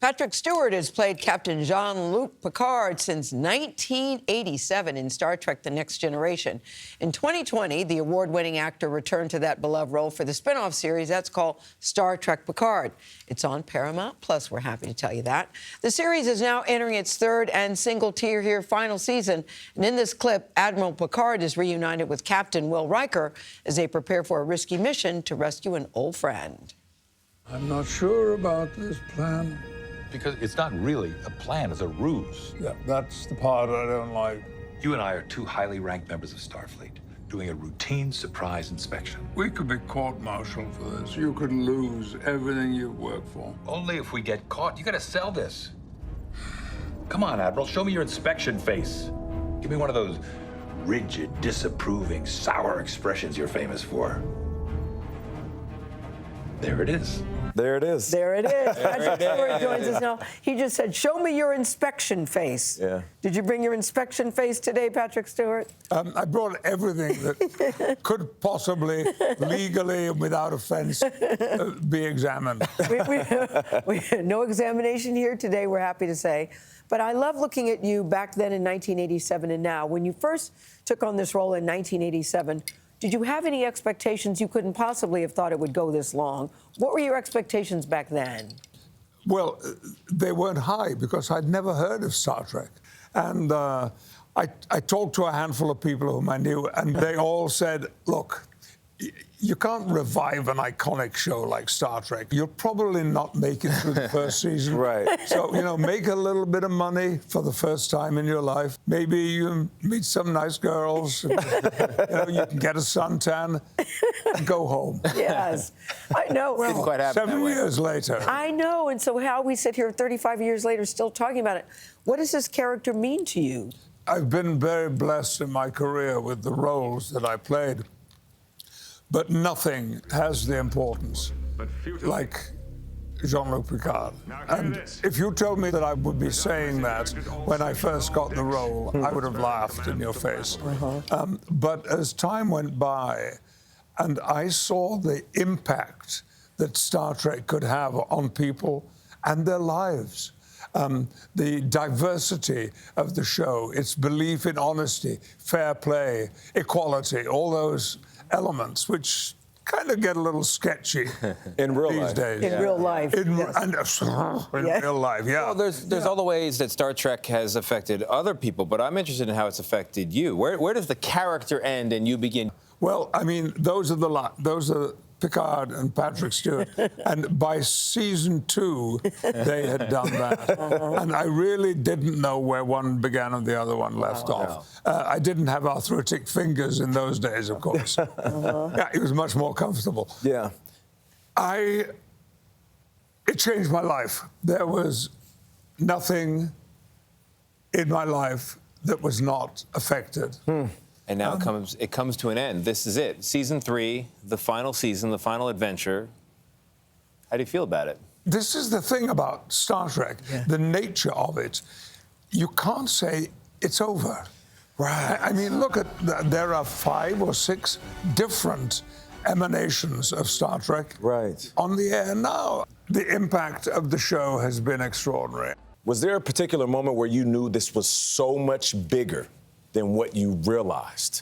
Patrick Stewart has played Captain Jean-Luc Picard since 1987 in Star Trek: The Next Generation. In 2020, the award-winning actor returned to that beloved role for the spin-off series that's called Star Trek Picard. It's on Paramount Plus, we're happy to tell you that. The series is now entering its third and single-tier final season. And in this clip, Admiral Picard is reunited with Captain Will Riker as they prepare for a risky mission to rescue an old friend. I'm not sure about this plan. Because it's not really a plan, it's a ruse. Yeah, that's the part I don't like. You and I are two highly ranked members of Starfleet doing a routine surprise inspection. We could be court-martialed for this. You could lose everything you've worked for. Only if we get caught. You gotta sell this. Come on, Admiral, show me your inspection face. Give me one of those rigid, disapproving, sour expressions you're famous for. There it is. There it is. There it is. Patrick Stewart joins us now. He just said, show me your inspection face. Yeah. Did you bring your inspection face today, Patrick Stewart? I brought everything that could possibly, legally and without offense, be examined. No examination here today, we're happy to say. But I love looking at you back then in 1987 and now. When you first took on this role in 1987, did you have any expectations? You couldn't possibly have thought it would go this long. What were your expectations back then? Well, they weren't high because I'd never heard of Star Trek. And I talked to a handful of people whom I knew, and they all said, look, you can't revive an iconic show like Star Trek. You'll probably not make it through the first season. Right. So, make a little bit of money for the first time in your life. Maybe you meet some nice girls. You can get a suntan and go home. Yes, I know. Didn't quite happen 7 years later. I know, and so how we sit here 35 years later still talking about it. What does this character mean to you? I've been very blessed in my career with the roles that I played. But nothing has the importance like Jean-Luc Picard. And if you told me that I would be saying that when I first got the role, I would have laughed in your face. But as time went by, and I saw the impact that Star Trek could have on people and their lives, the diversity of the show, its belief in honesty, fair play, equality, all those elements, which kind of get a little sketchy in real these life. days. In real life. In Yes. real life, yeah. Well, there's all the ways that Star Trek has affected other people, but I'm interested in how it's affected you. Where does the character end and you begin? Well, I mean, those are Picard and Patrick Stewart. And by season 2, they had done that. And I really didn't know where one began and the other one left off. I didn't have arthritic fingers in those days, of course. Yeah, it was much more comfortable. Yeah. It changed my life. There was nothing in my life that was not affected. And now it comes to an end. This is it. Season 3, the final season, the final adventure. How do you feel about it? This is the thing about Star Trek, the nature of it. You can't say it's over. Right. I mean, look there are 5 or 6 different emanations of Star Trek on the air now. The impact of the show has been extraordinary. Was there a particular moment where you knew this was so much bigger than what you realized?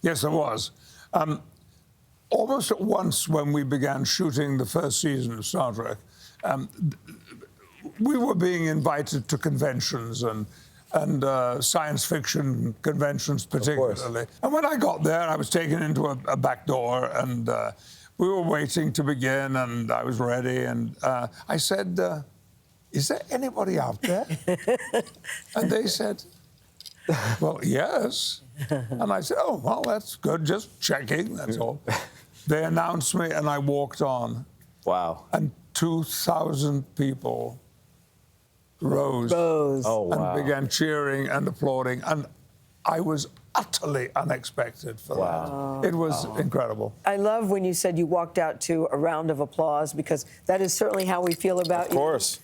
Yes, there was. Almost at once when we began shooting the first season of Star Trek, we were being invited to conventions and science fiction conventions particularly. And when I got there, I was taken into a back door and we were waiting to begin and I was ready and I said, is there anybody out there? And they said, well, yes. And I said, oh, well, that's good. Just checking, that's all. They announced me, and I walked on. Wow. And 2,000 people rose and began cheering and applauding. And I was utterly unexpected for that. It was incredible. I love when you said you walked out to a round of applause, because that is certainly how we feel about you. Of course.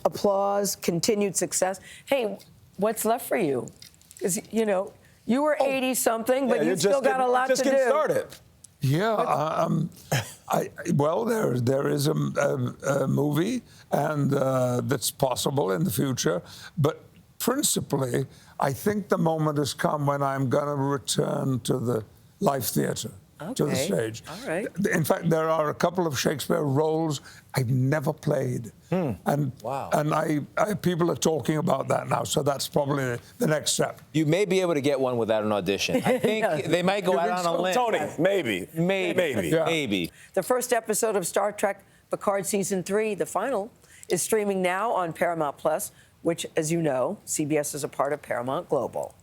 Applause, continued success. Hey, what's left for you? Because, you were 80-something, but you've still got a lot to do. Just getting started. Yeah, Well, there is a movie, and that's possible in the future. But principally, I think the moment has come when I'm going to return to the live theatre, to the stage. All right. In fact, there are a couple of Shakespeare roles I've never played, and Wow. and people are talking about that now. So that's probably the next step. You may be able to get one without an audition. I think they might go out on a limb. Tony, maybe. Yeah. Maybe. The first episode of Star Trek Picard Season 3, the final, is streaming now on Paramount+, which, as you know, CBS is a part of Paramount Global.